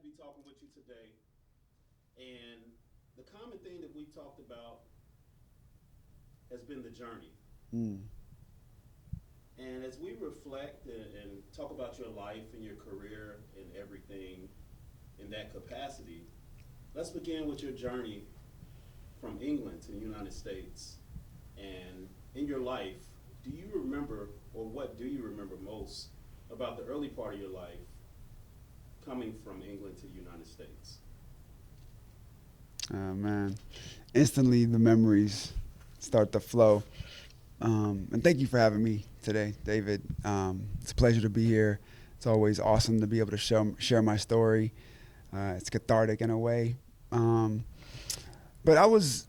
be talking with you today. And the common thing that we've talked about has been the journey. Mm. And as we reflect and talk about your life and your career and everything in that capacity, let's begin with your journey from England to the United States. And in your life, do you remember, or what do you remember most about the early part of your life coming from England to the United States? Oh man, instantly the memories start to flow. And thank you for having me today, David. It's a pleasure to be here. It's always awesome to be able to share my story. It's cathartic in a way. Um, but I was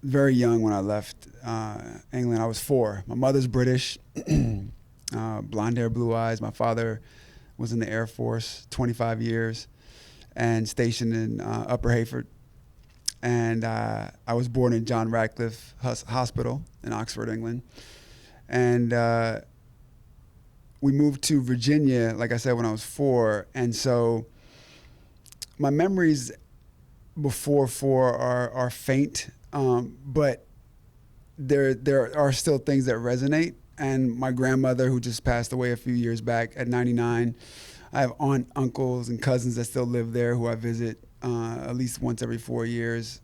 very young when I left England. I was 4. My mother's British, blonde hair, blue eyes. My father was in the Air Force, 25 years, and stationed in Upper Heyford. And I was born in John Radcliffe Hospital in Oxford, England. And we moved to Virginia, like I said, when I was 4. And so my memories before 4 are faint, but there are still things that resonate. And my grandmother, who just passed away a few years back at 99, I have uncles, and cousins that still live there who I visit at least once every 4 years.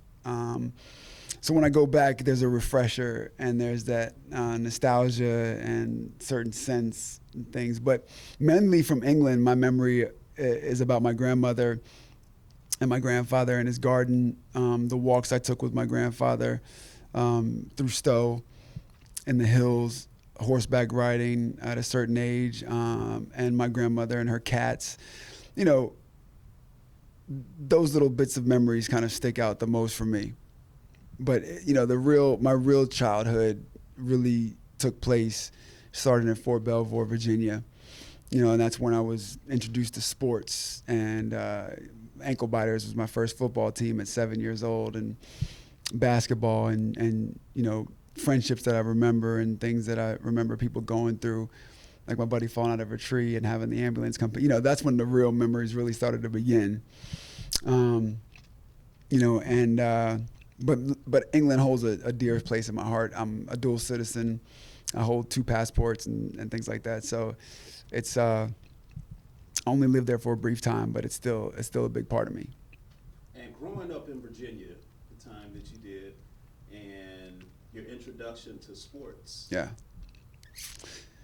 So when I go back, there's a refresher and there's that nostalgia and certain sense and things. But mainly from England, my memory is about my grandmother and my grandfather in his garden, the walks I took with my grandfather through Stowe in the hills, horseback riding at a certain age, and my grandmother and her cats. You know, those little bits of memories kind of stick out the most for me. But you know, my real childhood really took place starting in Fort Belvoir, Virginia. You know, and that's when I was introduced to sports, and ankle biters was my first football team at 7 years old, and basketball, and you know, friendships that I remember and things that I remember people going through, like my buddy falling out of a tree and having the ambulance come. You know, that's when the real memories really started to begin. Um, you know, and but England holds a dear place in my heart. I'm a dual citizen. I hold 2 passports and things like that. So it's I only lived there for a brief time, but it's still a big part of me. And growing up in Virginia, the time that you did, and your introduction to sports, Yeah.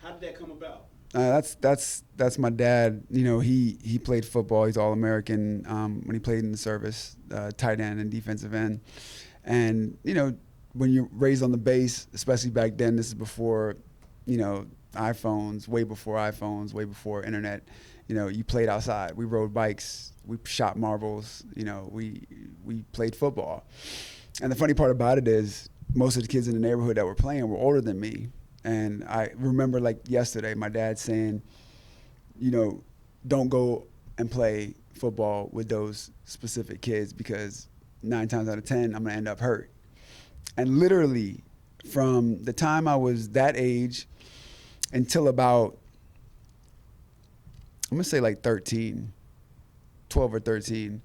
how did that come about? That's my dad. You know, he played football. He's All American when he played in the service, tight end and defensive end. And you know, when you're raised on the base, especially back then, this is before, you know, iPhones, way before internet. You know, you played outside. We rode bikes. We shot marbles. You know, we played football. And the funny part about it is, most of the kids in the neighborhood that were playing were older than me. And I remember like yesterday, my dad saying, you know, don't go and play football with those specific kids because 9 times out of 10, I'm gonna end up hurt. And literally, from the time I was that age until about, I'm gonna say like 13, 12 or 13,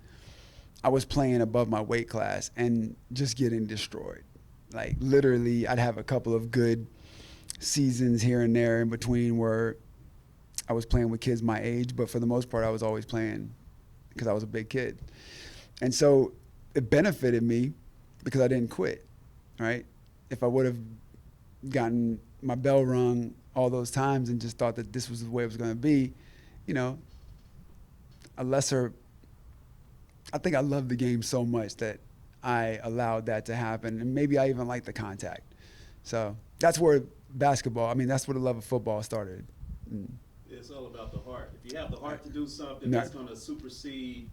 I was playing above my weight class and just getting destroyed. Like literally, I'd have a couple of good seasons here and there in between where I was playing with kids my age, but for the most part, I was always playing because I was a big kid. And so it benefited me because I didn't quit, right? If I would have gotten my bell rung all those times and just thought that this was the way it was going to be, you know, a lesser, I think I loved the game so much that I allowed that to happen. And maybe I even liked the contact. So that's where basketball, I mean, that's where the love of football started. Mm. It's all about the heart. If you have the heart to do something, No. that's going to supersede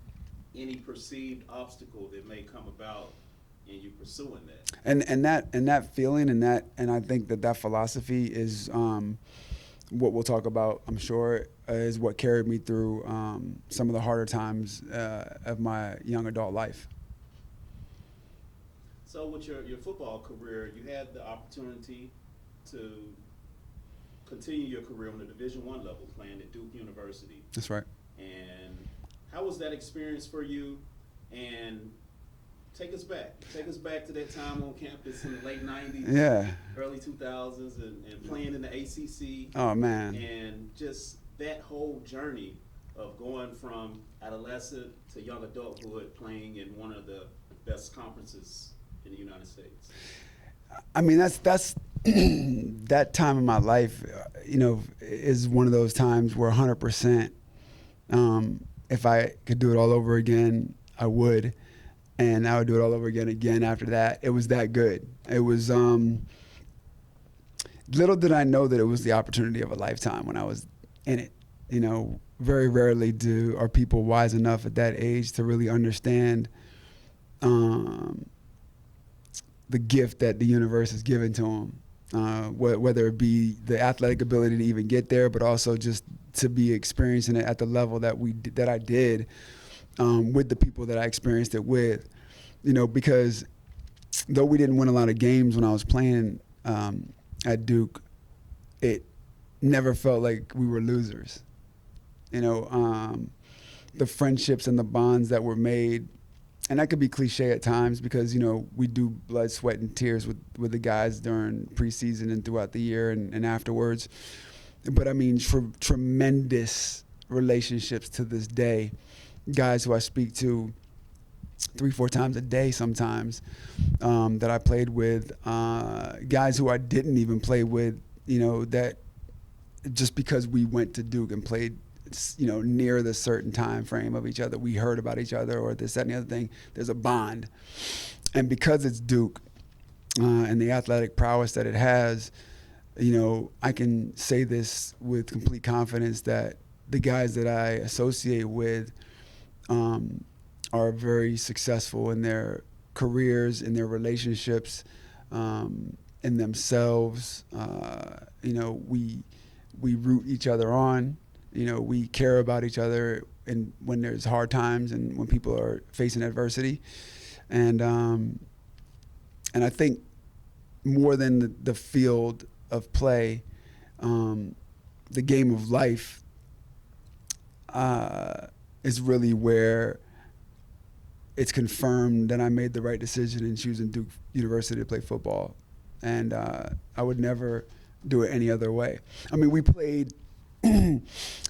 any perceived obstacle that may come about in you pursuing that. And that feeling and I think that philosophy is what we'll talk about. I'm sure is what carried me through some of the harder times of my young adult life. So, with your football career, you had the opportunity to continue your career on the Division I level, playing at Duke University. That's right. And how was that experience for you? And take us back. Take us back to that time on campus in the late 90s, Yeah. early 2000s, and playing in the ACC. Oh, man. And just that whole journey of going from adolescent to young adulthood, playing in one of the best conferences in the United States. I mean, that's that time in my life, is one of those times where 100%, if I could do it all over again, I would. And I would do it all over again after that. It was that good. It was, little did I know that it was the opportunity of a lifetime when I was in it. Very rarely are people wise enough at that age to really understand the gift that the universe has given to them, whether it be the athletic ability to even get there, but also just to be experiencing it at the level that I did with the people that I experienced it with. Because though we didn't win a lot of games when I was playing at Duke, it never felt like we were losers. The friendships and the bonds that were made, and that could be cliche at times because, we do blood, sweat, and tears with the guys during preseason and throughout the year and afterwards. But I mean, for tremendous relationships to this day, guys who I speak to 3-4 times a day sometimes, that I played with, guys who I didn't even play with, that just because we went to Duke and played near the certain time frame of each other, we heard about each other or this, that, and the other thing. There's a bond. And because it's Duke and the athletic prowess that it has, I can say this with complete confidence that the guys that I associate with are very successful in their careers, in their relationships, in themselves. We root each other on. We care about each other when there's hard times and when people are facing adversity. And I think more than the field of play, the game of life is really where it's confirmed that I made the right decision in choosing Duke University to play football. And I would never do it any other way. I mean, we played the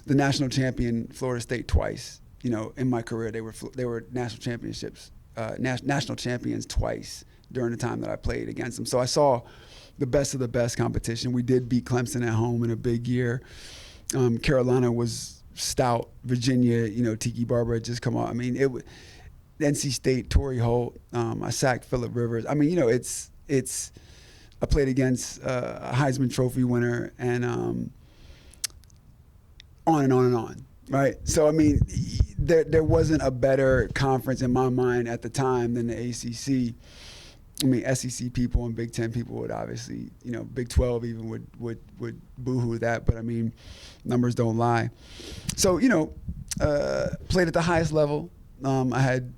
national champion Florida State twice. In my career, they were national championships, national champions twice during the time that I played against them. So I saw the best of the best competition. We did beat Clemson at home in a big year. Carolina was stout. Virginia, Tiki Barber had just come out. I mean, NC State, Torrey Holt. I sacked Phillip Rivers. I mean, it's. I played against a Heisman Trophy winner and on and on and on, right? So, I mean, there wasn't a better conference in my mind at the time than the ACC. I mean, SEC people and Big Ten people would obviously, Big 12 even would boo-hoo that, but I mean, numbers don't lie. So, played at the highest level. I had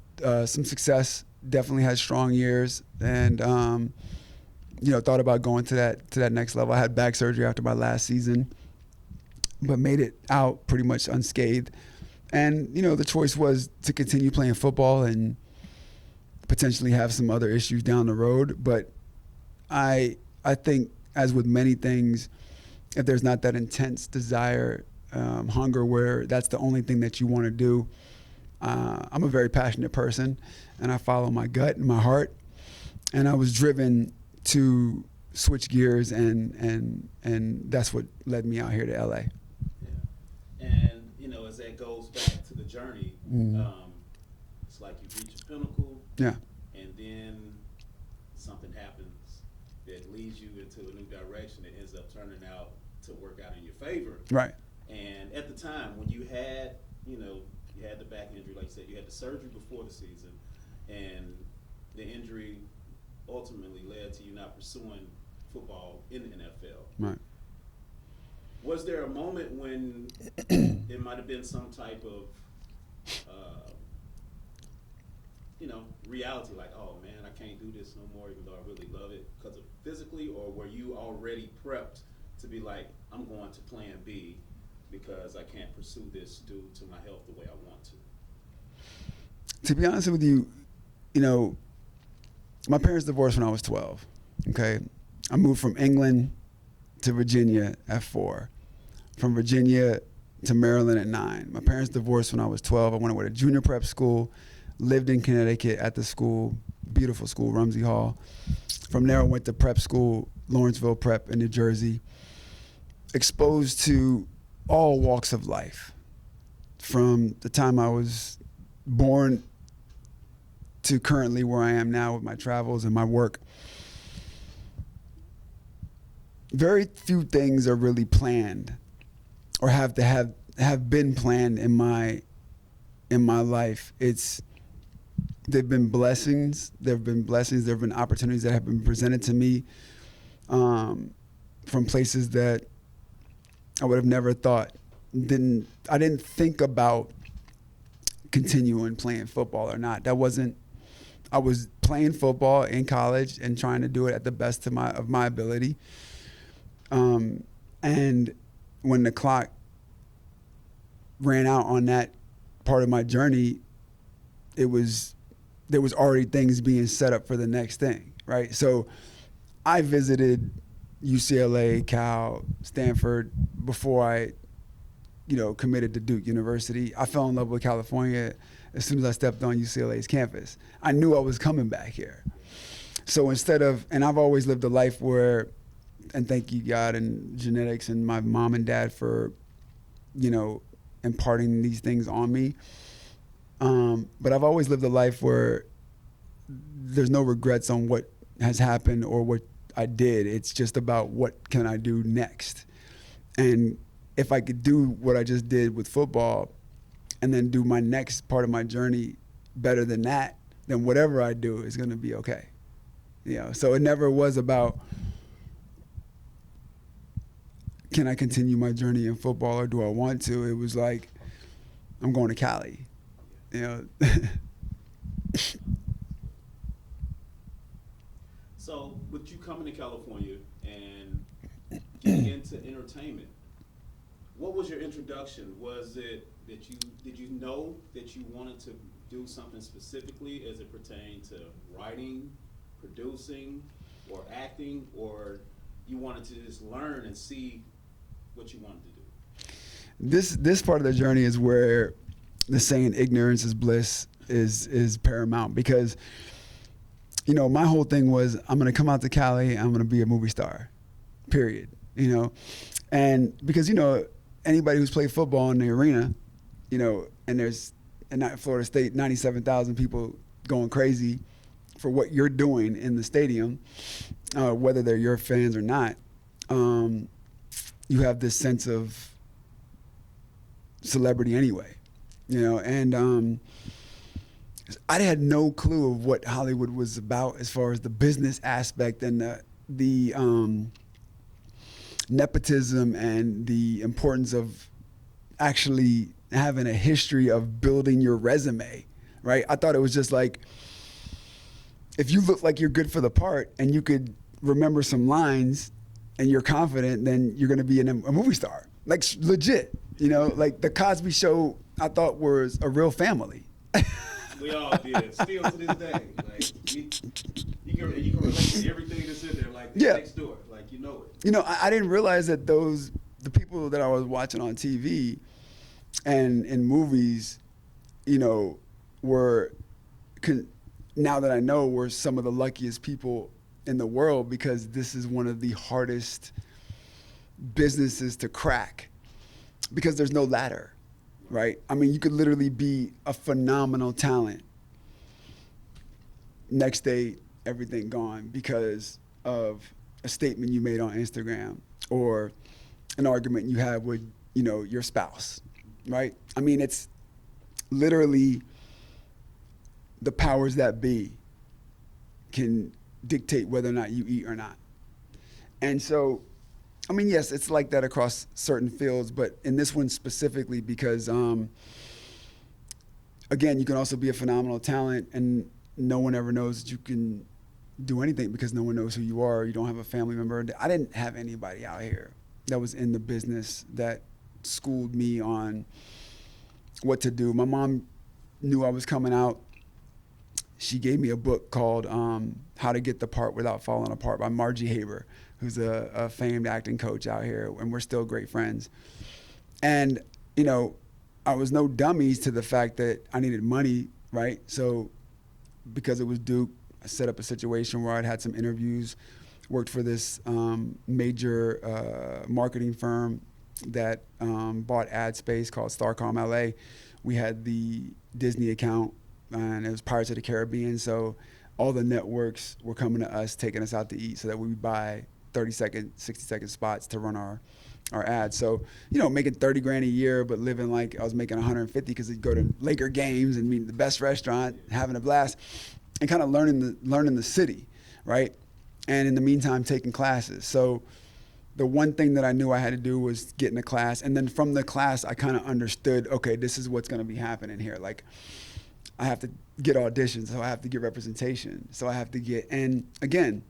some success, definitely had strong years, and thought about going to that next level. I had back surgery after my last season, but made it out pretty much unscathed. And, the choice was to continue playing football and potentially have some other issues down the road. But I think, as with many things, if there's not that intense desire, hunger, where that's the only thing that you want to do, I'm a very passionate person, and I follow my gut and my heart. And I was driven to switch gears, and that's what led me out here to LA. Yeah. And as that goes back to the journey, it's like you reach a pinnacle, yeah, and then something happens that leads you into a new direction that ends up turning out to work out in your favor. Right. And at the time when you had, you had the back injury, like you said, you had the surgery before the season, and the injury ultimately led to you not pursuing football in the NFL. Right. Was there a moment when it might have been some type of, reality, like, oh man, I can't do this no more, even though I really love it, because of physically, or were you already prepped to be like, I'm going to plan B because I can't pursue this due to my health the way I want to? To be honest with you, you know, my parents divorced when I was 12. Okay, I moved from England to Virginia at 4, from Virginia to Maryland at 9. My parents divorced when I was 12. I went away to junior prep school, lived in Connecticut at the school, beautiful school, Rumsey Hall. From there, I went to prep school, Lawrenceville Prep in New Jersey, exposed to all walks of life. From the time I was born to currently where I am now with my travels and my work. Very few things are really planned or have been planned in my life. They've been blessings. There have been blessings. There have been opportunities that have been presented to me from places that I would have never thought. I didn't think about continuing playing football or not. I was playing football in college and trying to do it at the best of my ability. And when the clock ran out on that part of my journey, there was already things being set up for the next thing, right? So I visited UCLA, Cal, Stanford before I, committed to Duke University. I fell in love with California as soon as I stepped on UCLA's campus. I knew I was coming back here. So and I've always lived a life where, and thank you God and genetics and my mom and dad for, imparting these things on me. But I've always lived a life where there's no regrets on what has happened or what I did. It's just about what can I do next. And if I could do what I just did with football and then do my next part of my journey better than that, then whatever I do is going to be okay. So it never was about, can I continue my journey in football or do I want to? It was like, I'm going to Cali. So with you coming to California and getting into entertainment, what was your introduction? Was it that did you know that you wanted to do something specifically as it pertained to writing, producing, or acting, or you wanted to just learn and see what you wanted to do? This part of the journey is where the saying ignorance is bliss is paramount, because my whole thing was, I'm going to come out to Cali, I'm going to be a movie star, period. And because anybody who's played football in the arena, and there's in Florida State 97,000 people going crazy for what you're doing in the stadium, whether they're your fans or not, you have this sense of celebrity anyway, and I had no clue of what Hollywood was about as far as the business aspect and the nepotism and the importance of actually having a history of building your resume, right? I thought it was just like, if you look like you're good for the part and you could remember some lines and you're confident, then you're going to be a movie star. Like, legit, like the Cosby Show, I thought was a real family. We all did. Still to this day. Like, you can relate to everything that's in there, like next door. Like, it. I didn't realize that the people that I was watching on TV and in movies, were, now that I know, were some of the luckiest people in the world, because this is one of the hardest businesses to crack, because there's no ladder, right? I mean, you could literally be a phenomenal talent. Next day, everything gone because of a statement you made on Instagram or an argument you had with, your spouse, right? I mean, it's literally the powers that be can dictate whether or not you eat or not. And so, I mean, yes, it's like that across certain fields, but in this one specifically, because, again, you can also be a phenomenal talent and no one ever knows that you can do anything because no one knows who you are. You don't have a family member. I didn't have anybody out here that was in the business that schooled me on what to do. My mom knew I was coming out she gave me a book called How to Get the Part Without Falling Apart by Margie Haber, who's a famed acting coach out here, and we're still great friends. And, you know, I was no dummies to the fact that I needed money, right? So because it was Duke, I set up a situation where I'd had some interviews, worked for this major marketing firm that bought ad space called Starcom LA. We had the Disney account, and it was Pirates of the Caribbean. So all the networks were coming to us, taking us out to eat so that we would buy 30-second, 60-second spots to run our ads. So, you know, making 30 grand a year, but living like I was making 150 because I'd go to Laker games and meet the best restaurant, having a blast, and kind of learning the city, right? And in the meantime, taking classes. So the one thing that I knew I had to do was get in a class. And then from the class, I kind of understood, okay, this is what's going to be happening here. Like, I have to get auditions, so I have to get representation. So I have to get, and again,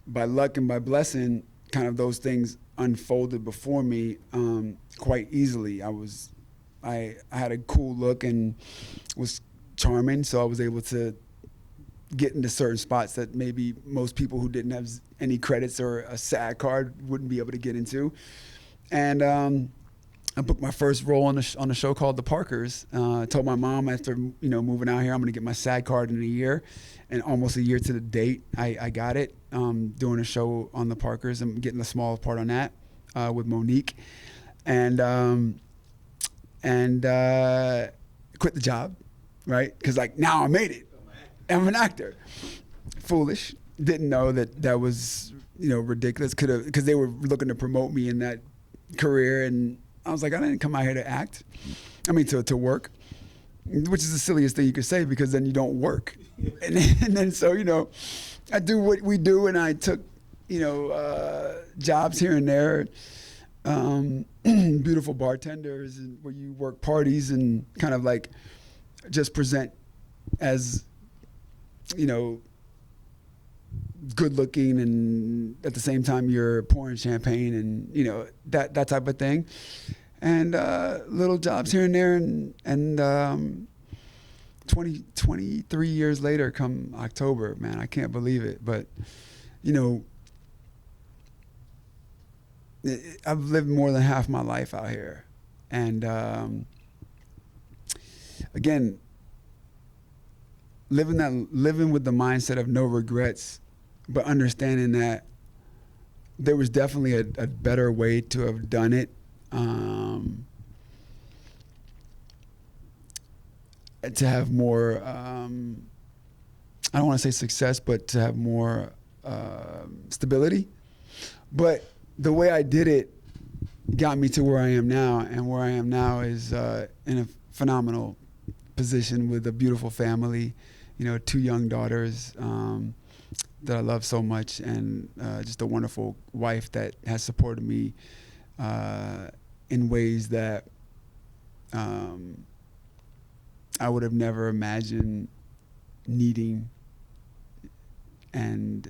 by luck and by blessing, kind of those things unfolded before me quite easily. I had a cool look and was charming, so I was able to get into certain spots that maybe most people who didn't have any credits or a SAG card wouldn't be able to get into. And I booked my first role on a show called The Parkers. I told my mom after moving out here, I'm going to get my SAG card in a year, and almost a year to the date, I got it. Doing a show on The Parkers. I'm getting a small part on that with Monique, and quit the job, right? Because like now I made it. I'm an actor. Foolish. Didn't know that was ridiculous. Because they were looking to promote me in that career, and I was like, I didn't come out here to act. I mean, to work, which is the silliest thing you could say because then you don't work. And then so, I do what we do, and I took, jobs here and there, beautiful bartenders, and where you work parties and kind of like just present as, good looking, and at the same time you're pouring champagne and that type of thing, and little jobs here and there, and 23 years later, come October, man, I can't believe it, but I've lived more than half my life out here, and again, living with the mindset of no regrets, but understanding that there was definitely a better way to have done it. To have more, I don't want to say success, but to have more stability. But the way I did it got me to where I am now, and where I am now is in a phenomenal position with a beautiful family, 2 young daughters that I love so much, and just a wonderful wife that has supported me in ways that I would have never imagined needing. And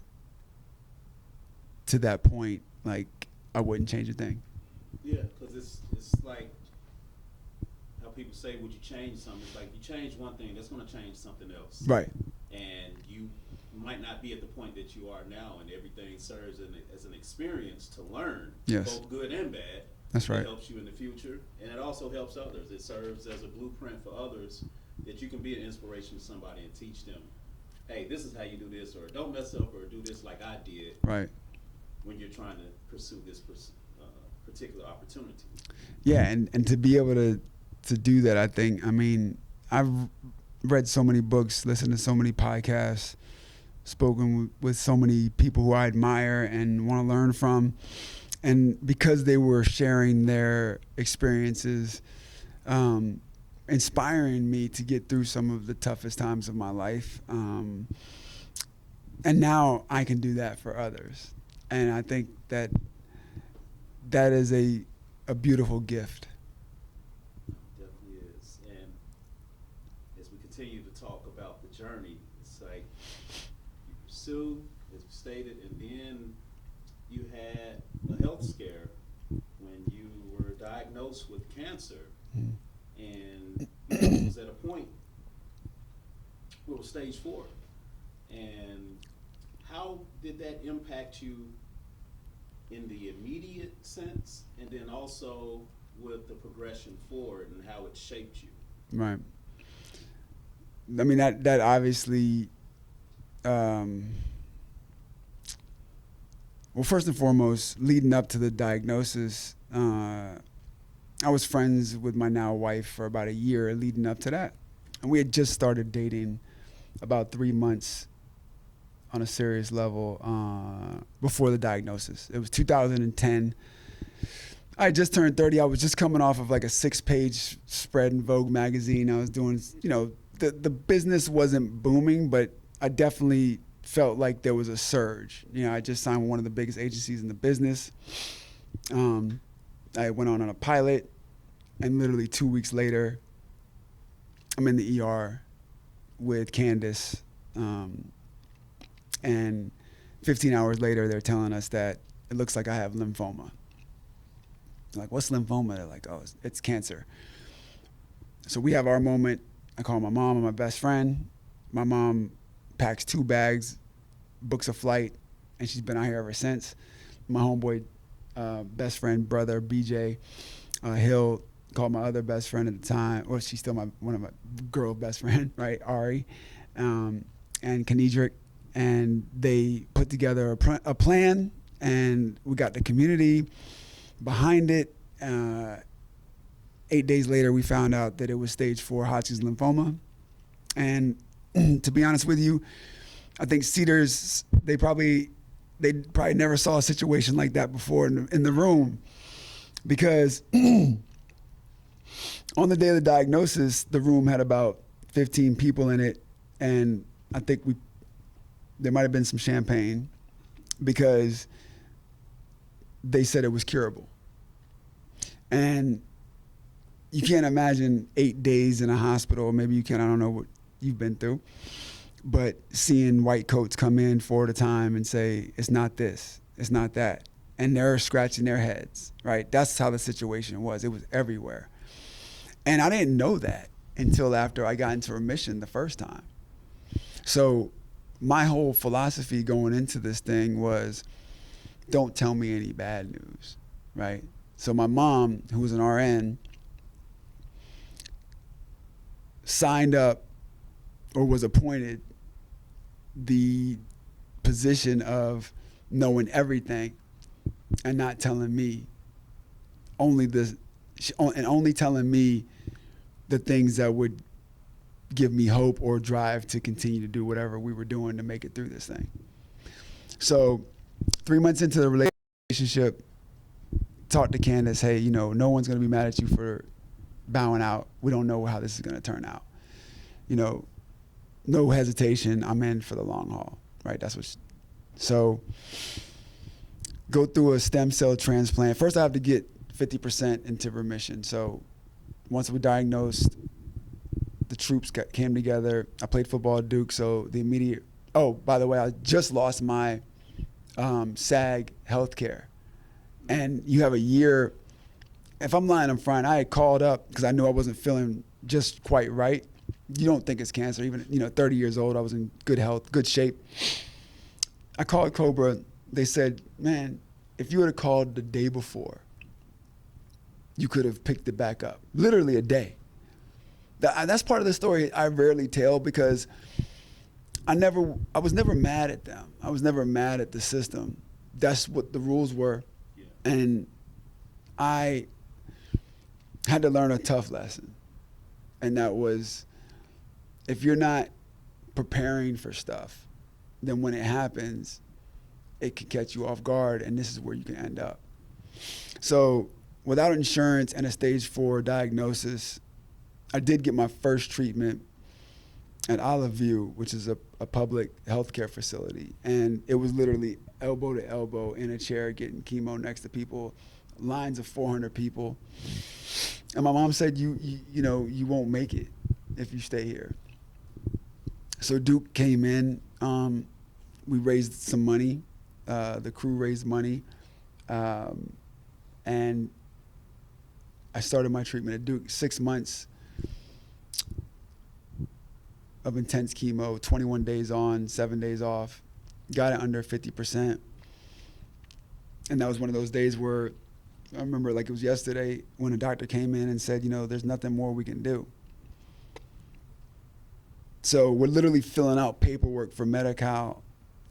to that point, like, I wouldn't change a thing. Yeah, because it's like how people say, would you change something? It's like you change one thing, that's going to change something else. Right. And you might not be at the point that you are now, and everything serves as an experience to learn, yes, both good and bad. That's right. It helps you in the future, and it also helps others. It serves as a blueprint for others that you can be an inspiration to somebody and teach them, hey, this is how you do this, or don't mess up, or do this like I did. Right. When you're trying to pursue this particular opportunity. Yeah, and to be able to do that, I think, I've read so many books, listened to so many podcasts, spoken with so many people who I admire and want to learn from, and because they were sharing their experiences, inspiring me to get through some of the toughest times of my life, and now I can do that for others, and I think that is a beautiful gift. Definitely is. And as we continue to talk about the journey, it's like you pursue, as we stated, and then you had a health scare when you were diagnosed with cancer. And it was at a point well, stage 4. And how did that impact you in the immediate sense, and then also with the progression forward and how it shaped you? Right. I mean, that obviously, well, first and foremost, leading up to the diagnosis, I was friends with my now wife for about a year leading up to that. And we had just started dating about 3 months on a serious level before the diagnosis. It was 2010. I had just turned 30. I was just coming off of like a 6-page spread in Vogue magazine. I was doing, the business wasn't booming, but I definitely felt like there was a surge. I just signed with one of the biggest agencies in the business. I went on a pilot, and literally 2 weeks later, I'm in the ER with Candace. And 15 hours later, they're telling us that it looks like I have lymphoma. I'm like, what's lymphoma? They're like, oh, it's cancer. So we have our moment. I call my mom and my best friend. My mom packs 2 bags, books a flight, and she's been out here ever since. My homeboy, best friend, brother, BJ Hill, called my other best friend at the time. Well, she's still one of my girl best friend, right, Ari, and Kenedrick. And they put together a plan, and we got the community behind it. 8 days later, we found out that it was stage 4 Hodgkin's lymphoma. And to be honest with you, I think Cedars, they probably never saw a situation like that before in the room, because on the day of the diagnosis, the room had about 15 people in it, and I think there might have been some champagne, because they said it was curable. And you can't imagine 8 days in a hospital. Maybe you can, I don't know what you've been through, but seeing white coats come in 4 at a time and say, it's not this, it's not that. And they're scratching their heads, right? That's how the situation was. It was everywhere. And I didn't know that until after I got into remission the first time. So my whole philosophy going into this thing was, don't tell me any bad news, right? So my mom, who was an RN, signed up or was appointed the position of knowing everything and not telling me only telling me the things that would give me hope or drive to continue to do whatever we were doing to make it through this thing. So 3 months into the relationship, talked to Candace, hey, no one's going to be mad at you for bowing out. We don't know how this is going to turn out. No hesitation. I'm in for the long haul, right? So go through a stem cell transplant. First, I have to get 50% into remission. So once we diagnosed, the troops came together. I played football at Duke, so the immediate. Oh, by the way, I just lost my SAG healthcare, and you have a year. If I'm lying in front, I had called up because I knew I wasn't feeling just quite right. You don't think it's cancer, even 30 years old. I was in good health, good shape. I called Cobra. They said, man, if you would have called the day before, you could have picked it back up. Literally a day. That's part of the story I rarely tell, because I was never mad at them. I was never mad at the system. That's what the rules were. Yeah. And I had to learn a tough lesson. And that was, if you're not preparing for stuff, then when it happens, it can catch you off guard, and this is where you can end up. So without insurance and a stage 4 diagnosis, I did get my first treatment at Olive View, which is a public healthcare facility. And it was literally elbow to elbow in a chair getting chemo next to people, lines of 400 people. And my mom said, you won't make it if you stay here. So Duke came in. We raised some money. The crew raised money. And I started my treatment at Duke. 6 months of intense chemo, 21 days on, 7 days off, got it under 50%. And that was one of those days where I remember like it was yesterday when a doctor came in and said, there's nothing more we can do. So we're literally filling out paperwork for Medi-Cal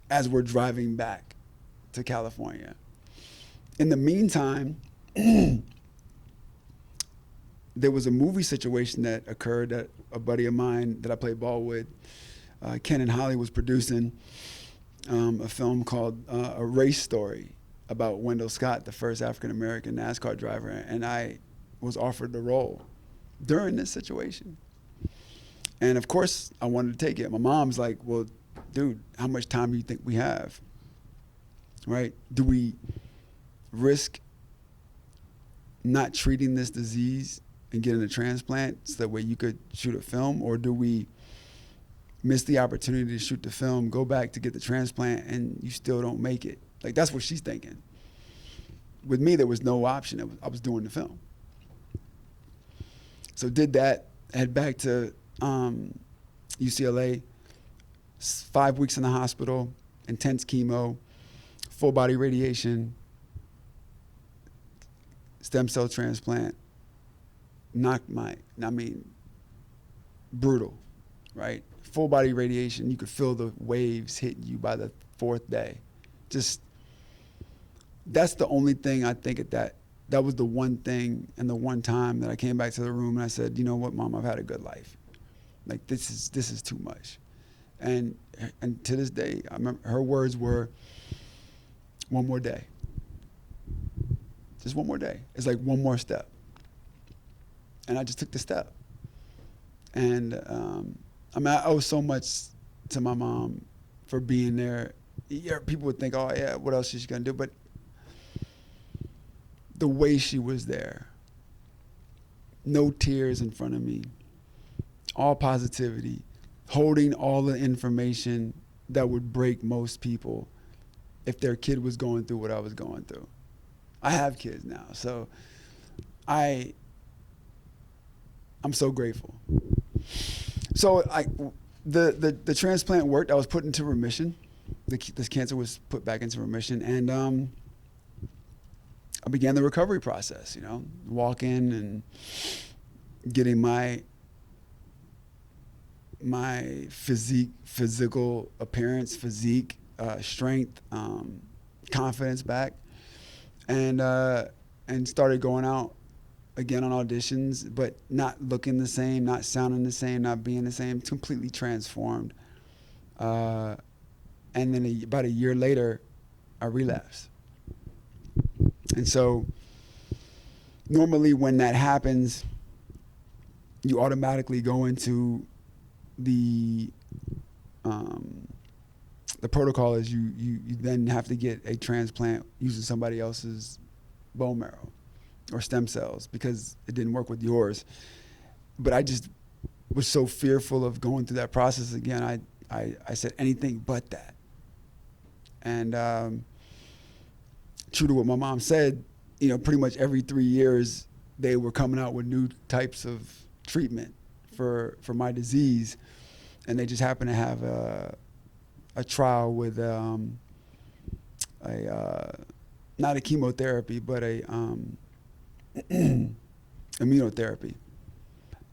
as we're driving back to California. In the meantime, there was a movie situation that occurred that a buddy of mine that I played ball with, Ken and Holly, was producing a film called A Race Story about Wendell Scott, the first African-American NASCAR driver, and I was offered the role during this situation. And of course, I wanted to take it. My mom's like, well, dude, how much time do you think we have? Right? Do we risk not treating this disease and getting a transplant so that way you could shoot a film? Or do we miss the opportunity to shoot the film, go back to get the transplant, and you still don't make it? Like, that's what she's thinking. With me, there was no option. I was doing the film. So did that, head back to UCLA, 5 weeks in the hospital, intense chemo, full body radiation, stem cell transplant, brutal, right? Full body radiation, you could feel the waves hitting you by the 4th day. Just, that's the only thing I think that was the one thing and the one time that I came back to the room and I said, you know what, Mom, I've had a good life. Like, this is too much. And to this day, I remember her words were, one more day. Just one more day. It's like one more step. And I just took the step. And I owe so much to my mom for being there. Yeah, people would think, oh yeah, what else is she gonna do? But the way she was there, no tears in front of me, all positivity, holding all the information that would break most people if their kid was going through what I was going through. I have kids now, so I'm so grateful. So the transplant worked. I was put into remission. This cancer was put back into remission, and I began the recovery process. Walk in and getting my physical appearance, strength, confidence back, and started going out again on auditions, but not looking the same, not sounding the same, not being the same, completely transformed. And then about a year later, I relapsed. And so normally when that happens, you automatically go into the protocol is you then have to get a transplant using somebody else's bone marrow or stem cells because it didn't work with yours. But I just was so fearful of going through that process again. I said anything but that. And true to what my mom said, pretty much every 3 years they were coming out with new types of treatment for my disease, and they just happened to have a trial with not a chemotherapy but a immunotherapy.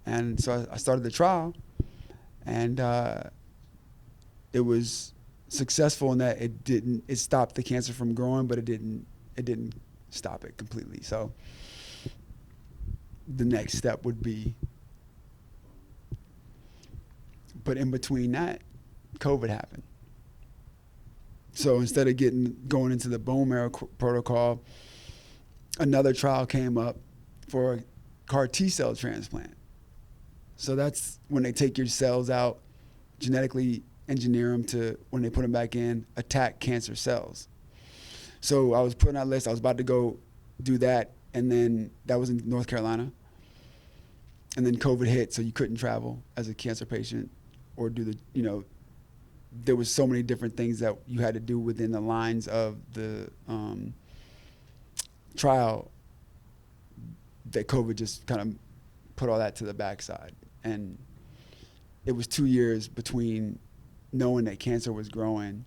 And so I started the trial, and it was successful in that it stopped the cancer from growing, but it didn't stop it completely. So the next step would be, but in between that, COVID happened. So instead of going into the bone marrow protocol, another trial came up for a CAR T-cell transplant. So that's when they take your cells out, genetically engineer them to, when they put them back in, attack cancer cells. So I was put on that list. I was about to go do that, and then that was in North Carolina. And then COVID hit, so you couldn't travel as a cancer patient or do there was so many different things that you had to do within the lines of the trial that COVID just kind of put all that to the backside. And it was 2 years between knowing that cancer was growing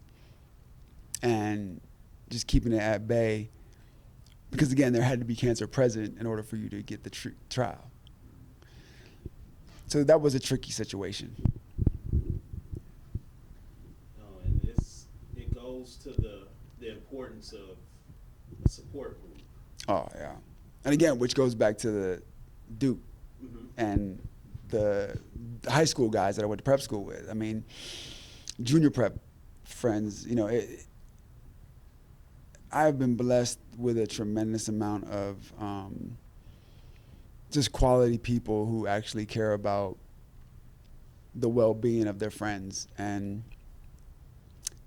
and just keeping it at bay, because again, there had to be cancer present in order for you to get the trial. So that was a tricky situation. And it goes to the importance of a support group. Oh yeah, and again, which goes back to the Duke Mm-hmm. and the high school guys that I went to prep school with. I mean, junior prep friends, I've been blessed with a tremendous amount of just quality people who actually care about the well-being of their friends, and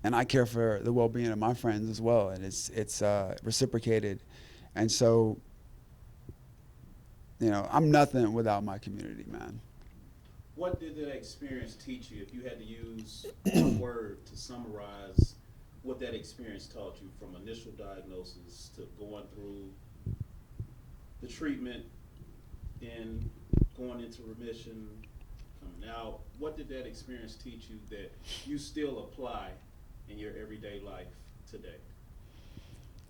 I care for the well-being of my friends as well, and it's reciprocated. And so, I'm nothing without my community, man. What did that experience teach you? If you had to use one word to summarize what that experience taught you, from initial diagnosis to going through the treatment, then going into remission, coming out, what did that experience teach you that you still apply in your everyday life today?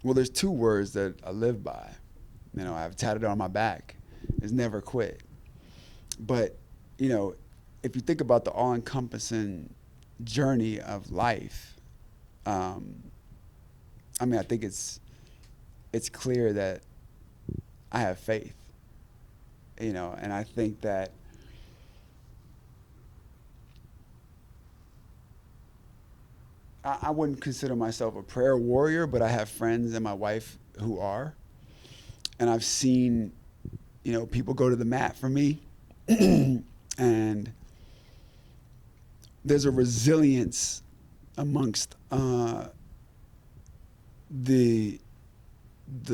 Well, there's 2 words that I live by. I've tatted it on my back. It's never quit. But, if you think about the all-encompassing journey of life, I think it's clear that I have faith, and I think that I wouldn't consider myself a prayer warrior, but I have friends and my wife who are, and I've seen, people go to the mat for me, and there's a resilience amongst the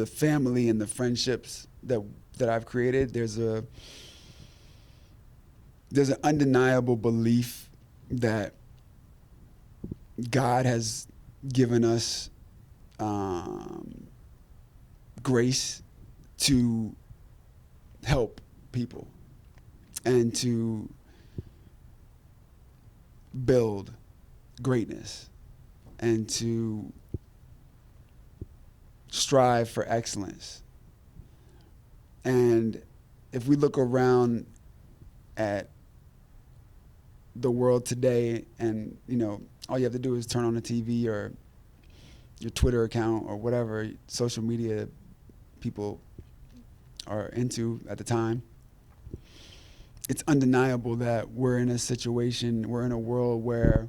family and the friendships that I've created. There's an undeniable belief that God has given us grace to help people and to build greatness and to strive for excellence. And if we look around at the world today, and all you have to do is turn on the TV or your Twitter account or whatever social media people are into at the time, it's undeniable that we're in a world where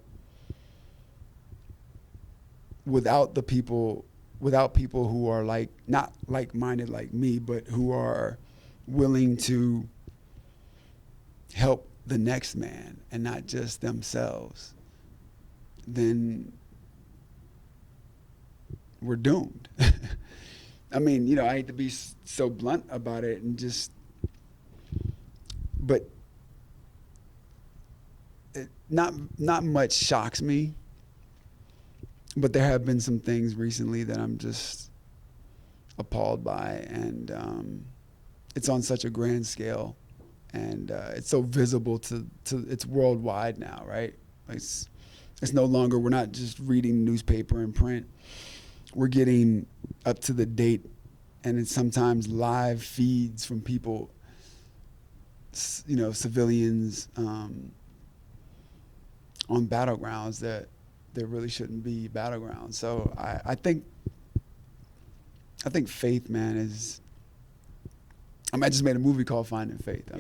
without people who are not like-minded like me, but who are willing to help the next man and not just themselves, then we're doomed. I hate to be so blunt about it, but not much shocks me. But there have been some things recently that I'm just appalled by, and it's on such a grand scale, and it's so visible to it's worldwide now, right? It's no longer, we're not just reading newspaper and print. We're getting up to the date, and it's sometimes live feeds from people, civilians on battlegrounds that there really shouldn't be battlegrounds. So I think faith, man, is. I just made a movie called Finding Faith. But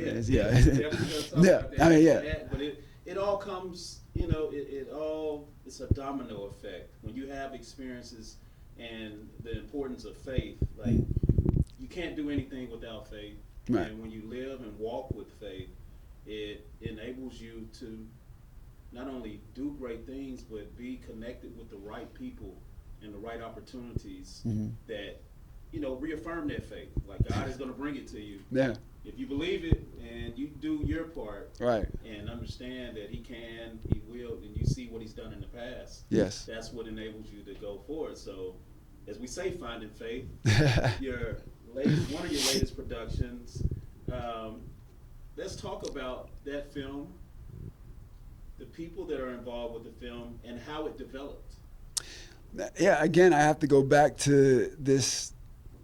it all comes, it's a domino effect. When you have experiences and the importance of faith, you can't do anything without faith. Right. And when you live and walk with faith, it enables you to not only do great things, but be connected with the right people and the right opportunities that, reaffirm that faith. God is going to bring it to you. Yeah. If you believe it and you do your part, right, and understand that He can, He will, and you see what He's done in the past. Yes. That's what enables you to go forward. So, as we say, Finding Faith, one of your latest productions. Let's talk about that film. people that are involved with the film, and how it developed. Yeah, again, I have to go back to this,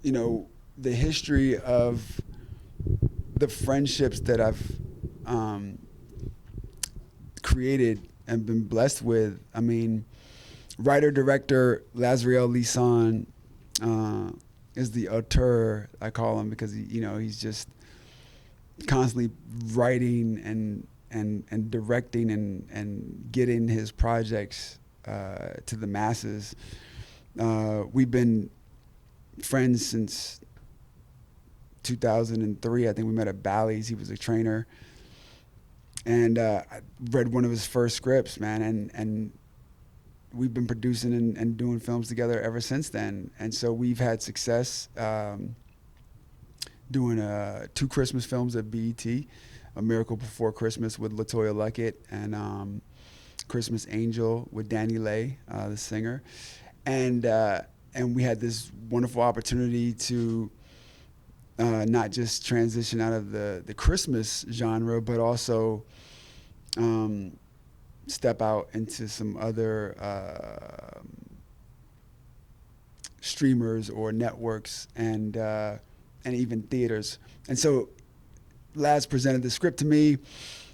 the history of the friendships that I've created and been blessed with. I mean, writer-director Lazriel Lisan is the auteur, I call him, because he's just constantly writing and directing and getting his projects to the masses. We've been friends since 2003. I think we met at Bally's. He was a trainer. And I read one of his first scripts, man, and we've been producing and doing films together ever since then. And so we've had success doing 2 Christmas films at BET, A Miracle Before Christmas with LaToya Luckett, and Christmas Angel with Danny Lay, the singer. And we had this wonderful opportunity to not just transition out of the Christmas genre, but also step out into some other streamers or networks and even theaters. And so Laz presented the script to me.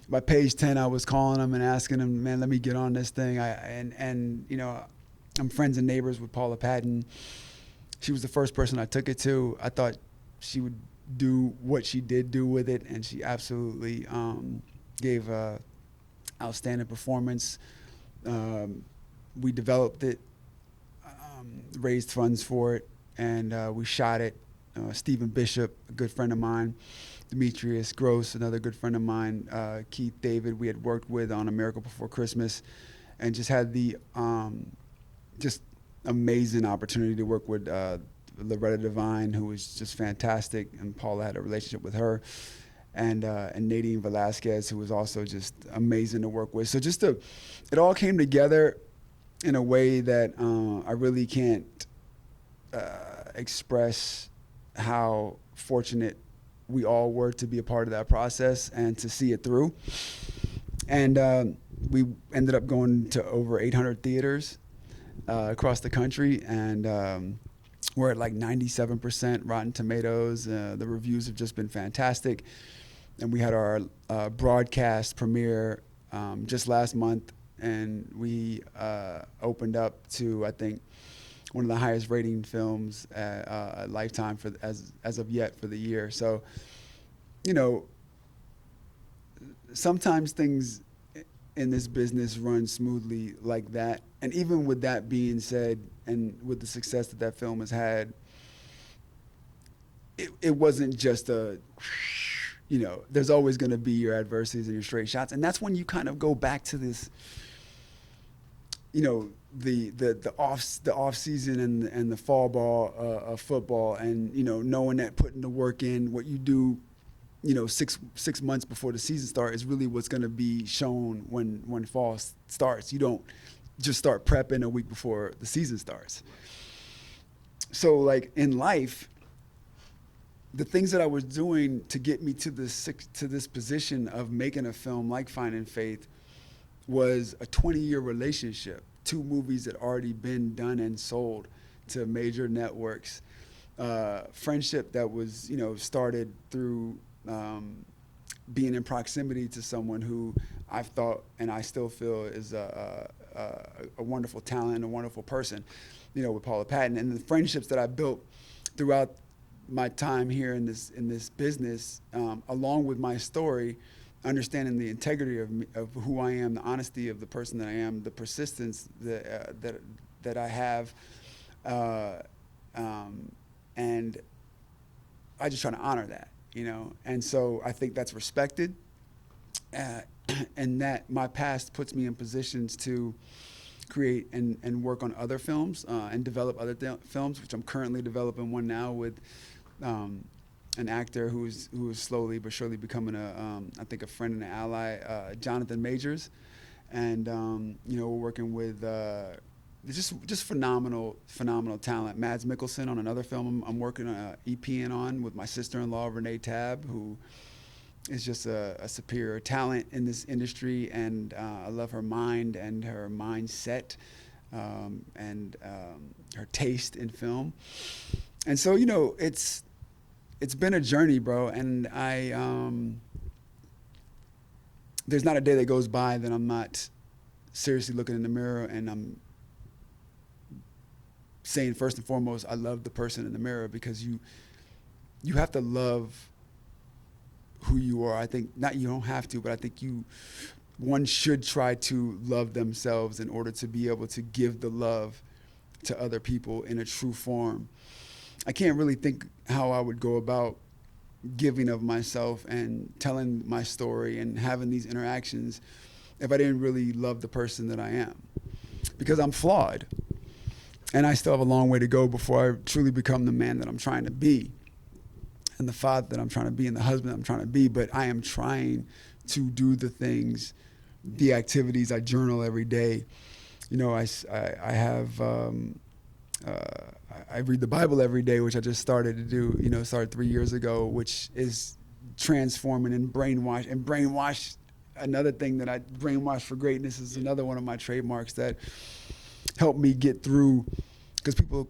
By page 10, I was calling him and asking him, man, let me get on this thing. I'm friends and neighbors with Paula Patton. She was the first person I took it to. I thought she would do what she did do with it, and she absolutely gave a outstanding performance. We developed it, raised funds for it, and we shot it. Stephen Bishop, a good friend of mine, Demetrius Gross, another good friend of mine, Keith David, we had worked with on A Miracle Before Christmas, and just had the just amazing opportunity to work with Loretta Devine, who was just fantastic, and Paula had a relationship with her, and Nadine Velasquez, who was also just amazing to work with. So it all came together in a way that I really can't express how fortunate we all were to be a part of that process and to see it through. And we ended up going to over 800 theaters across the country, and we're at like 97% Rotten Tomatoes. The reviews have just been fantastic. And we had our broadcast premiere just last month, and we opened up to, I think, one of the highest rating films at Lifetime as of yet for the year. So, sometimes things in this business run smoothly like that. And even with that being said, and with the success that film has had, it wasn't just there's always going to be your adversities and your straight shots. And that's when you kind of go back to this, the off season and the fall ball of football, and knowing that putting the work in, what you do, 6 months before the season starts, is really what's going to be shown when fall starts. You don't just start prepping a week before the season starts. So, like in life, the things that I was doing to get me to this position of making a film like Finding Faith was a 20-year relationship. 2 movies that already been done and sold to major networks. Friendship that was, started through being in proximity to someone who I've thought and I still feel is a wonderful talent, a wonderful person, with Paula Patton. And the friendships that I built throughout my time here in this business, along with my story, understanding the integrity of who I am, the honesty of the person that I am, the persistence that I have, and I just try to honor that, And so I think that's respected, and that my past puts me in positions to create and work on other films and develop other films, which I'm currently developing one now with an actor who is slowly but surely becoming I think a friend and an ally, Jonathan Majors, and we're working with just phenomenal talent. Mads Mikkelsen on another film I'm working on, EPing on with my sister-in-law Renee Tabb, who is just a superior talent in this industry, and I love her mind and her mindset, and her taste in film. And so, you know, it's been a journey, bro. And there's not a day that goes by that I'm not seriously looking in the mirror and I'm saying, first and foremost, I love the person in the mirror, because you have to love who you are. I think, not you don't have to, but I think one should try to love themselves in order to be able to give the love to other people in a true form. I can't really think how I would go about giving of myself and telling my story and having these interactions if I didn't really love the person that I am, because I'm flawed and I still have a long way to go before I truly become the man that I'm trying to be, and the father that I'm trying to be, and the husband that I'm trying to be. But I am trying to do the things, the activities. I journal every day. You know, I have, I read the Bible every day, which I just started to do, you know, started 3 years ago, which is transforming and brainwash. Another thing that I brainwash for greatness is another one of my trademarks that helped me get through, because people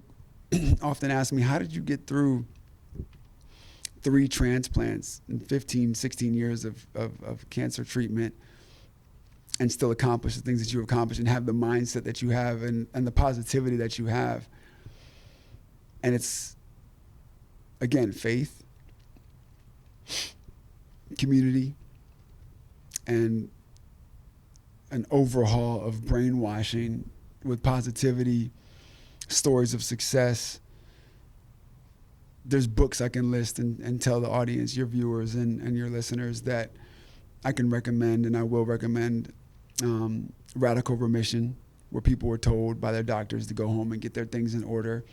often ask me, how did you get through 3 transplants and 15, 16 years of cancer treatment and still accomplish the things that you accomplished and have the mindset that you have and the positivity that you have? And it's, again, faith, community, and an overhaul of brainwashing with positivity, stories of success. There's books I can list and tell the audience, your viewers and your listeners, that I can recommend, and I will recommend. Radical Remission, where people were told by their doctors to go home and get their things in order.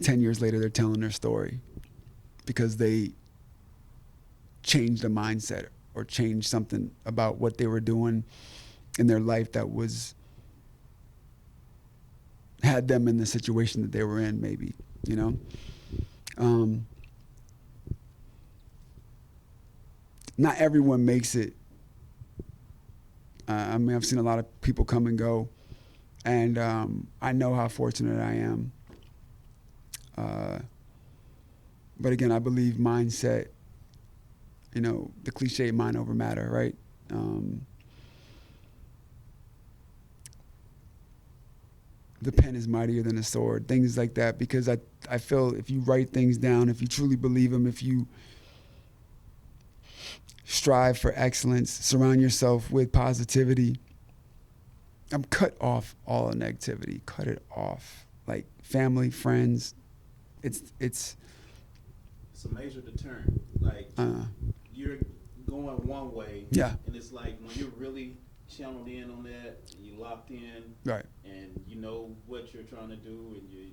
10 years later, they're telling their story because they changed a mindset or changed something about what they were doing in their life that had them in the situation that they were in, maybe, you know? Not everyone makes it. I mean, I've seen a lot of people come and go, and I know how fortunate I am. But again, I believe mindset, you know, the cliche mind over matter, right? The pen is mightier than the sword, things like that, because I feel if you write things down, if you truly believe them, if you strive for excellence, surround yourself with positivity. Cut off all the negativity. Cut it off. Like family, friends. It's a major deterrent. Like you're going one way, yeah, and it's like when you're really channeled in on that, you locked in, right, and you know what you're trying to do, and you're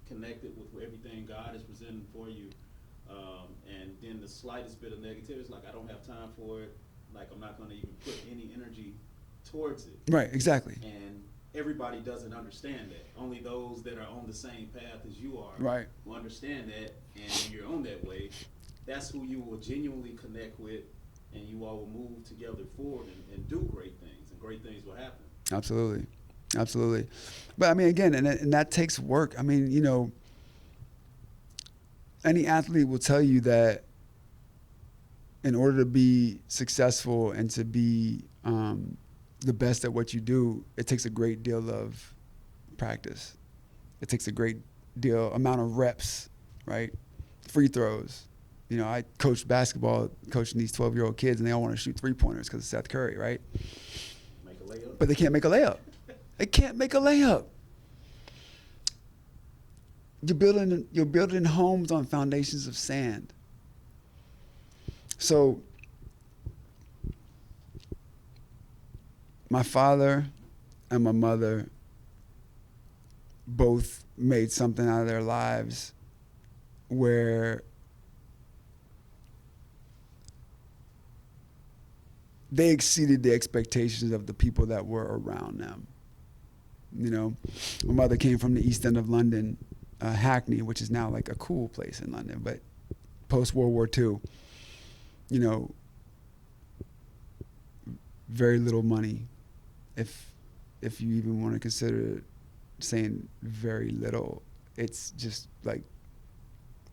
connected with everything God is presenting for you. And then the slightest bit of negativity is like, I don't have time for it. Like, I'm not going to even put any energy towards it. Right, exactly. And everybody doesn't understand that. Only those that are on the same path as you are, right, will understand that. And when you're on that way, that's who you will genuinely connect with, and you all will move together forward and do great things, and great things will happen. Absolutely. Absolutely. But I mean, again, and that takes work. I mean, you know, any athlete will tell you that in order to be successful and to be the best at what you do, it takes a great deal of practice. It takes a great amount of reps, right? Free throws. You know, I coached basketball, coaching these 12-year-old kids, and they all want to shoot three-pointers because of Seth Curry, right? Make a layup. But they can't make a layup. They can't make a layup. You're building homes on foundations of sand. So my father and my mother both made something out of their lives where they exceeded the expectations of the people that were around them. You know, my mother came from the East End of London, Hackney, which is now like a cool place in London, but post World War II, you know, very little money, if you even want to consider saying very little. It's just like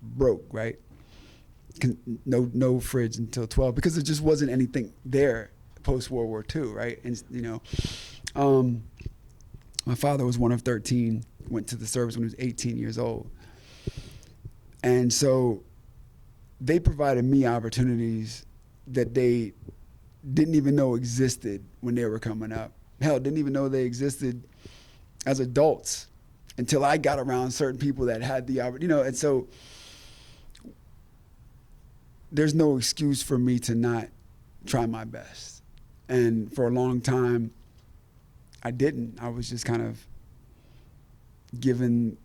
broke, right? No fridge until 12 because there just wasn't anything there post World War II, right? And my father was one of 13, went to the service when he was 18 years old. And so they provided me opportunities that they didn't even know existed when they were coming up. Hell, didn't even know they existed as adults until I got around certain people that had the opportunity, and so there's no excuse for me to not try my best. And for a long time, I didn't. I was just kind of given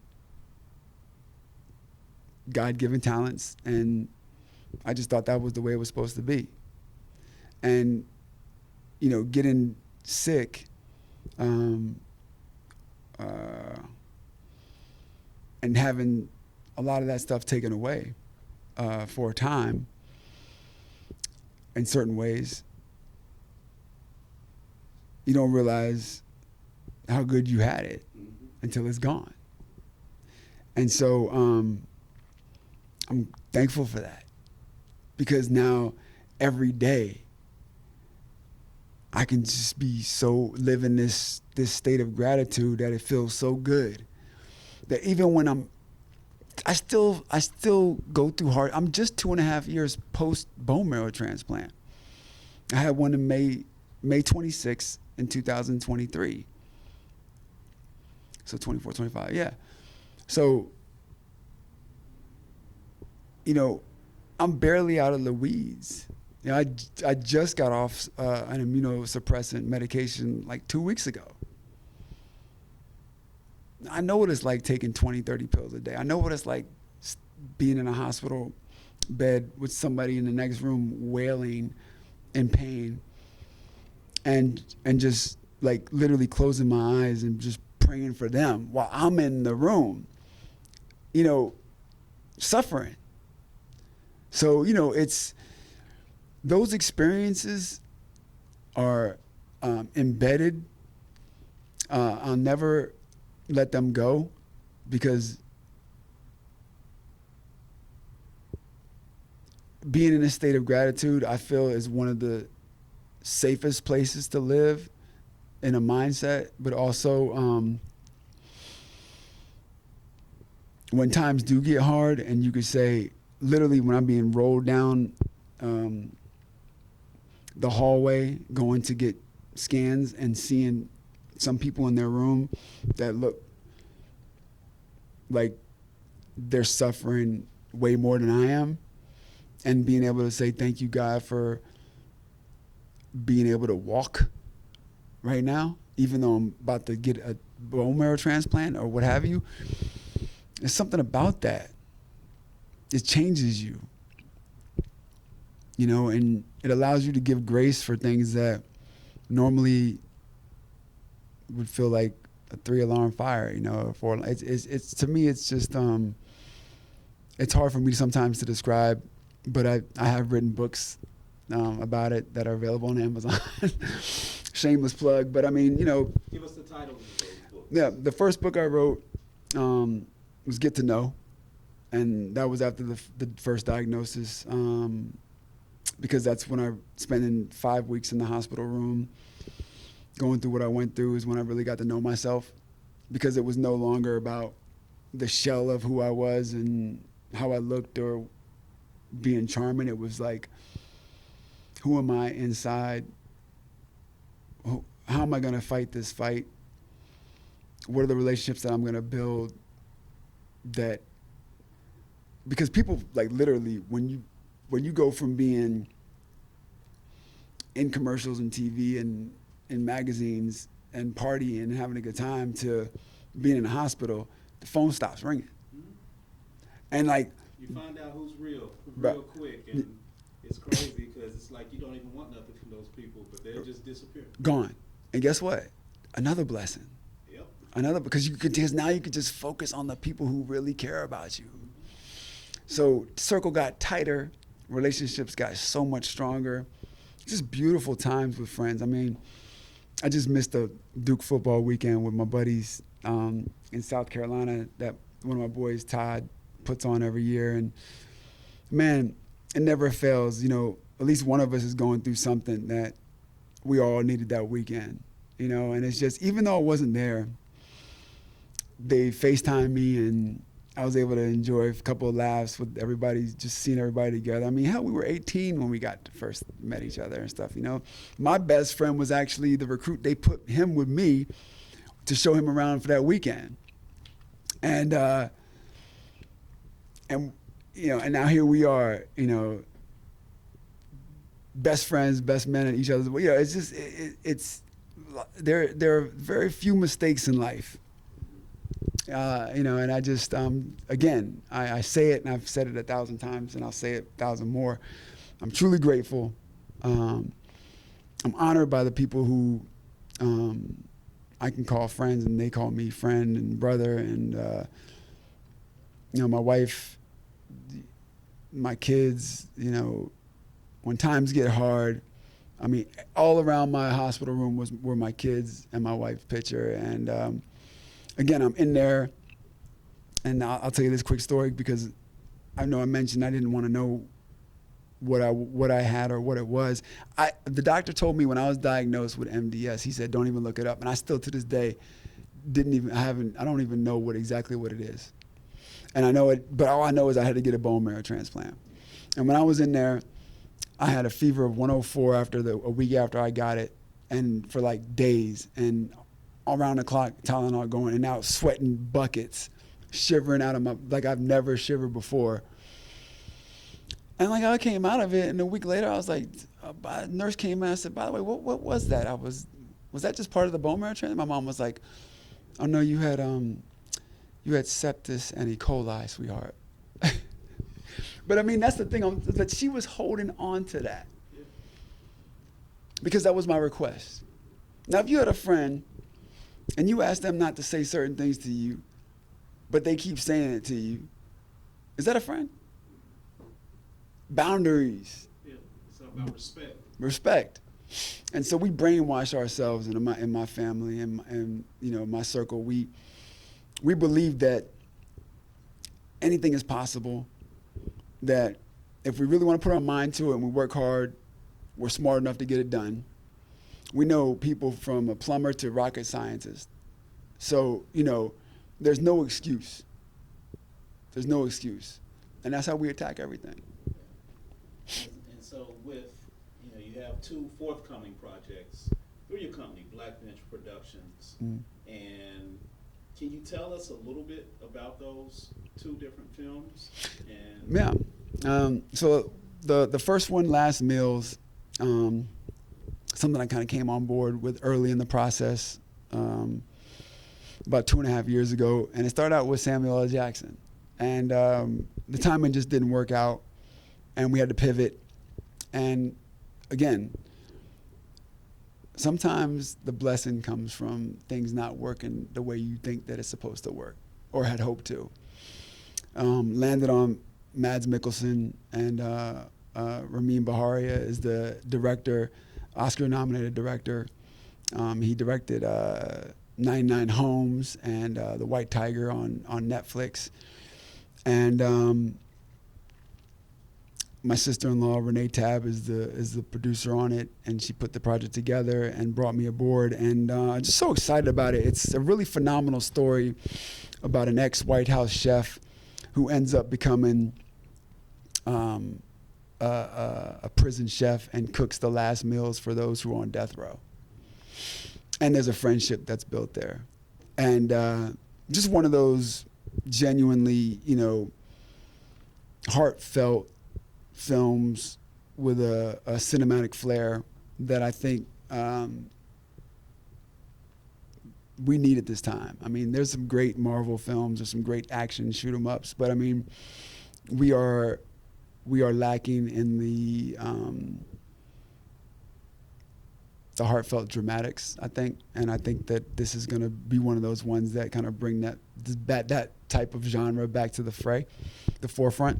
God-given talents, and I just thought that was the way it was supposed to be. And, getting sick, and having a lot of that stuff taken away for a time, in certain ways, you don't realize how good you had it until it's gone. And so I'm thankful for that, because now every day I can just be live in this state of gratitude that it feels so good that even when I still go through hard. I'm just 2.5 years post bone marrow transplant. I had one in May 26th in 2023. So 24, 25, yeah. So, I'm barely out of the weeds. I just got off an immunosuppressant medication like 2 weeks ago. I know what it's like taking 20, 30 pills a day. I know what it's like being in a hospital bed with somebody in the next room wailing in pain, and just like literally closing my eyes and just praying for them while I'm in the room, suffering. So, it's those experiences are embedded. I'll never let them go, because being in a state of gratitude, I feel, is one of the safest places to live in a mindset, but also when times do get hard, and you could say, literally when I'm being rolled down the hallway going to get scans and seeing some people in their room that look like they're suffering way more than I am, and being able to say, thank you, God, for being able to walk right now, even though I'm about to get a bone marrow transplant or what have you. There's something about that. It changes you, and it allows you to give grace for things that normally would feel like a 3-alarm fire, or 4. It's to me, it's just it's hard for me sometimes to describe, but I have written books about it that are available on Amazon. Shameless plug, but I mean, Give us the title of those books. Yeah, the first book I wrote was Get to Know, and that was after the first diagnosis, because that's when I spending 5 weeks in the hospital room going through what I went through is when I really got to know myself, because it was no longer about the shell of who I was and how I looked or being charming. It was like, who am I inside? How am I going to fight this fight? What are the relationships that I'm going to build? That, because people, like, literally, when you go from being in commercials and TV and in magazines and partying and having a good time to being in a hospital, the phone stops ringing. Mm-hmm. And like, you find out who's real Right. quick, and it's crazy because it's like you don't even want nothing from those people, but they'll just disappear. gone. And guess what? Another blessing. Yep. Because now you can just focus on the people who really care about you. So circle got tighter, relationships got so much stronger. just beautiful times with friends. I mean, I just missed a Duke football weekend with my buddies in South Carolina that one of my boys, Todd, puts on every year. And, man, it never fails. You know, at least one of us is going through something that we all needed that weekend, you know. And it's just, even though I wasn't there, they FaceTimed me and I was able to enjoy a couple of laughs with everybody, just seeing everybody together. I mean, hell, we were 18 when we got to first met each other and stuff, you know. My best friend was actually the recruit. They put him with me to show him around for that weekend. And you know, and now here we are, you know, best friends, best men at each other's. You know, it's just, there are very few mistakes in life. You know, and I just, again, I say it, and I've said it 1,000 times, and I'll say it 1,000 more. I'm truly grateful. I'm honored by the people who I can call friends, and they call me friend and brother. And, you know, my wife, my kids, you know, when times get hard, I mean, all around my hospital room were my kids and my wife's picture. And, again, I'm in there, and I'll tell you this quick story because I know I mentioned I didn't want to know what I had or what it was. The doctor told me when I was diagnosed with MDS, he said, don't even look it up. And I still, to this day, I don't even know exactly what it is. And I know it, but all I know is I had to get a bone marrow transplant. And when I was in there, I had a fever of 104 a week after I got it, and for like days, and around the clock, Tylenol going, and out sweating buckets, shivering out of like I've never shivered before. And like I came out of it, and a week later, I was like, a nurse came in and said, by the way, what was that? Was that just part of the bone marrow transplant? My mom was like, oh no, you had sepsis and E. coli, sweetheart. But I mean, that's the thing, that she was holding on to that. Because that was my request. Now, if you had a friend and you ask them not to say certain things to you, but they keep saying it to you, is that a friend? Boundaries. Yeah, it's about respect. Respect. And so we brainwash ourselves in my family and you know, my circle. We believe that anything is possible, that if we really want to put our mind to it and we work hard, we're smart enough to get it done. We know people from a plumber to rocket scientist. So, you know, there's no excuse. There's no excuse. And that's how we attack everything. And so with, you know, you have 2 forthcoming projects through your company, Blackbench Productions. Mm. And can you tell us a little bit about those 2 different films? And Yeah. So the first one, Last Meals, something I kind of came on board with early in the process, about 2.5 years ago, and it started out with Samuel L. Jackson, and the timing just didn't work out, and we had to pivot. And again, sometimes the blessing comes from things not working the way you think that it's supposed to work or had hoped to. Landed on Mads Mikkelsen, and Ramin Baharia is the director, Oscar-nominated director. He directed 99 Homes and The White Tiger on Netflix. And my sister-in-law, Renee Tabb, is the producer on it, and she put the project together and brought me aboard. And just so excited about it. It's a really phenomenal story about an ex-White House chef who ends up becoming a prison chef and cooks the last meals for those who are on death row. And there's a friendship that's built there. And just one of those genuinely, you know, heartfelt films with a cinematic flair that I think we need at this time. I mean, there's some great Marvel films, there's some great action shoot 'em ups, but I mean, we are lacking in the heartfelt dramatics, I think, and I think that this is going to be one of those ones that kind of bring that type of genre back to the forefront.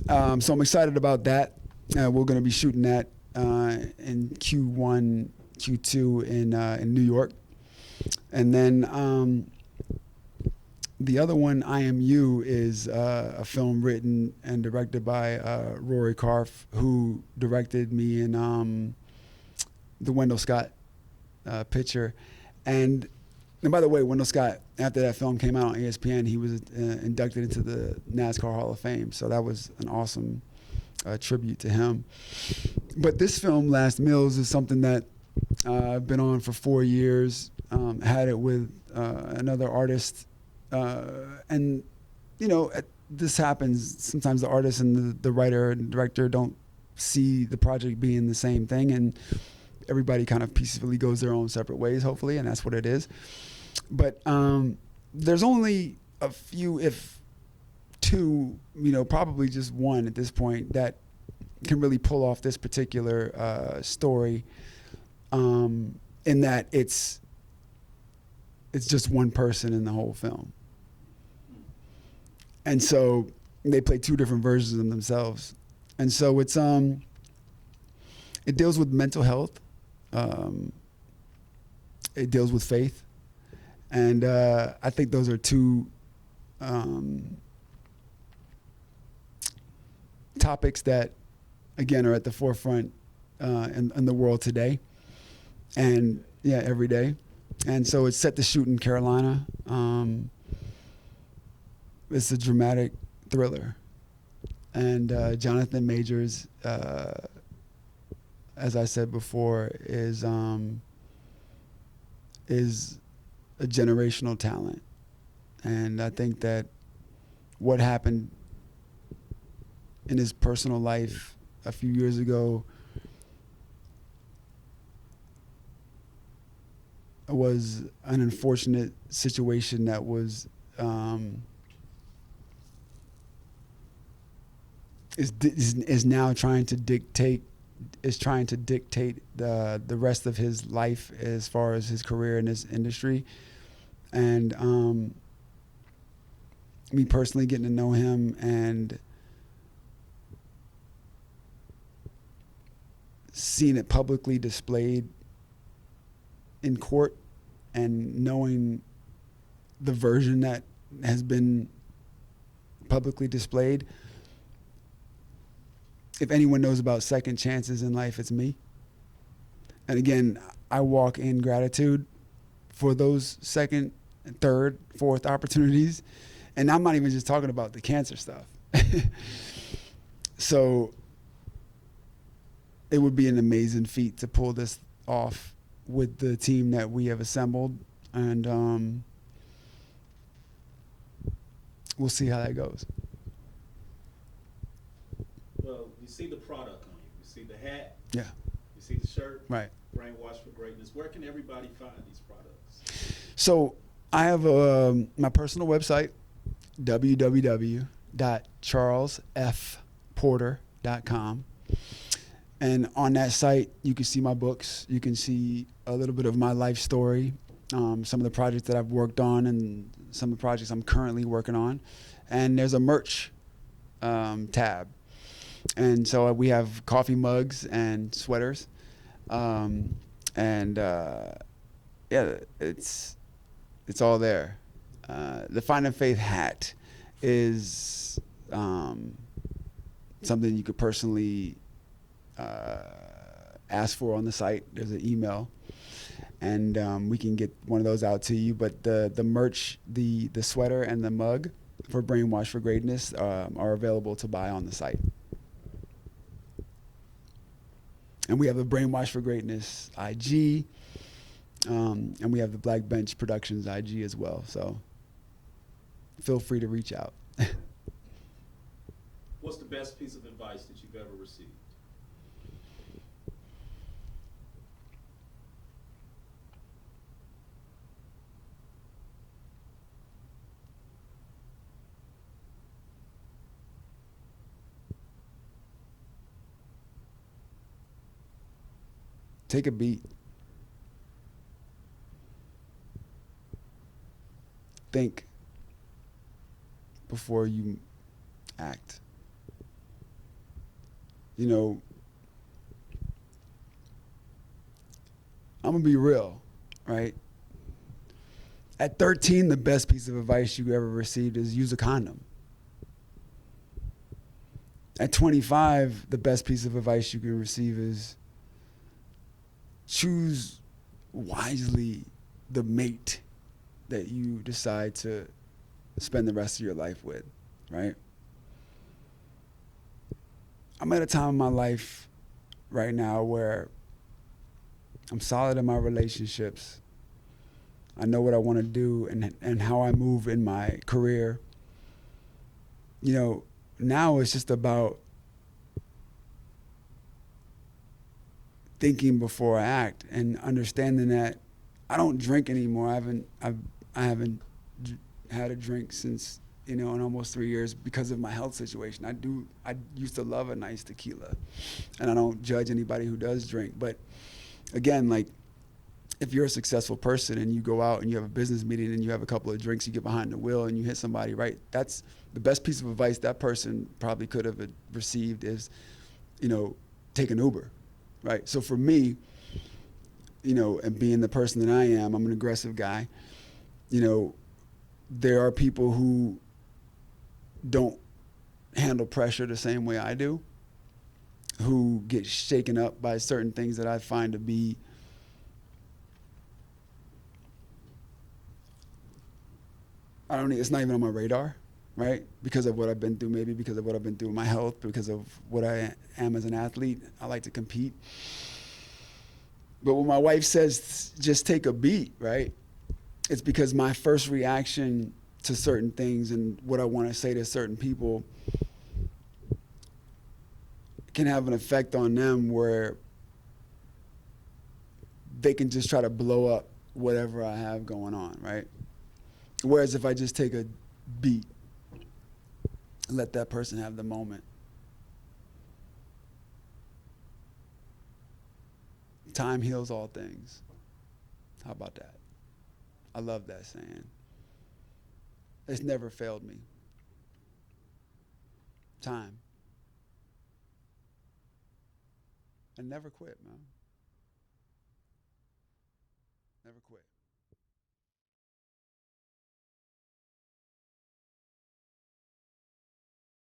So I'm excited about that. We're going to be shooting that in Q1, Q2 in New York, and then the other one, I Am You, is a film written and directed by Rory Karff, who directed me in the Wendell Scott picture. And by the way, Wendell Scott, after that film came out on ESPN, he was inducted into the NASCAR Hall of Fame. So that was an awesome tribute to him. But this film, Last Meals, is something that I've been on for 4 years. Had it with another artist. And, you know, this happens. Sometimes the artist and the writer and director don't see the project being the same thing, and everybody kind of peacefully goes their own separate ways, hopefully, and that's what it is. But there's only a few, if two, you know, probably just one at this point, that can really pull off this particular story, in that it's just one person in the whole film. And so they play two different versions of themselves. And so it deals with mental health. It deals with faith. And I think those are two topics that, again, are at the forefront in the world today. And, yeah, every day. And so it's set to shoot in Carolina. It's a dramatic thriller. And Jonathan Majors, as I said before, is a generational talent. And I think that what happened in his personal life a few years ago was an unfortunate situation that was is now trying to dictate the rest of his life as far as his career in this industry. And me personally getting to know him and seeing it publicly displayed in court and knowing the version that has been publicly displayed. If anyone knows about second chances in life, it's me. And again, I walk in gratitude for those second, third, fourth opportunities. And I'm not even just talking about the cancer stuff. So it would be an amazing feat to pull this off with the team that we have assembled. And we'll see how that goes. Well, you see the product on you. You see the hat. Yeah. You see the shirt. Right. Brainwashed for Greatness. Where can everybody find these products? So I have my personal website, www.charlesfporter.com. And on that site, you can see my books. You can see a little bit of my life story, some of the projects that I've worked on and some of the projects I'm currently working on. And there's a merch tab. And so we have coffee mugs and sweaters. Yeah, it's all there. The Finding Faith hat is something you could personally ask for on the site. There's an email, and we can get one of those out to you. But the merch, the sweater and the mug for Brainwash for Greatness are available to buy on the site. And we have the Brainwash for Greatness IG, and we have the Black Bench Productions IG as well. So feel free to reach out. What's the best piece of advice that you've ever received? Take a beat. Think before you act. You know, I'm gonna be real, right? At 13, the best piece of advice you ever received is use a condom. At 25, the best piece of advice you can receive is choose wisely the mate that you decide to spend the rest of your life with, right? I'm at a time in my life right now where I'm solid in my relationships. I know what I want to do and how I move in my career. You know, now it's just about thinking before I act and understanding that I don't drink anymore. I haven't had a drink since, you know, in almost 3 years because of my health situation. I used to love a nice tequila, and I don't judge anybody who does drink. But again, like, if you're a successful person and you go out and you have a business meeting and you have a couple of drinks, you get behind the wheel and you hit somebody, right? That's the best piece of advice that person probably could have received is, you know, take an Uber, right? So for me, you know, and being the person that I am, I'm an aggressive guy. You know, there are people who don't handle pressure the same way I do, who get shaken up by certain things that I find to be it's not even on my radar, right? Because of what I've been through, maybe because of what I've been through with my health, because of what I am as an athlete. I like to compete. But when my wife says, just take a beat, right? It's because my first reaction to certain things and what I want to say to certain people can have an effect on them where they can just try to blow up whatever I have going on, right? Whereas if I just take a beat, let that person have the moment, time heals all things. How about that? I love that saying. It's never failed me. Time. And never quit, man. Never quit.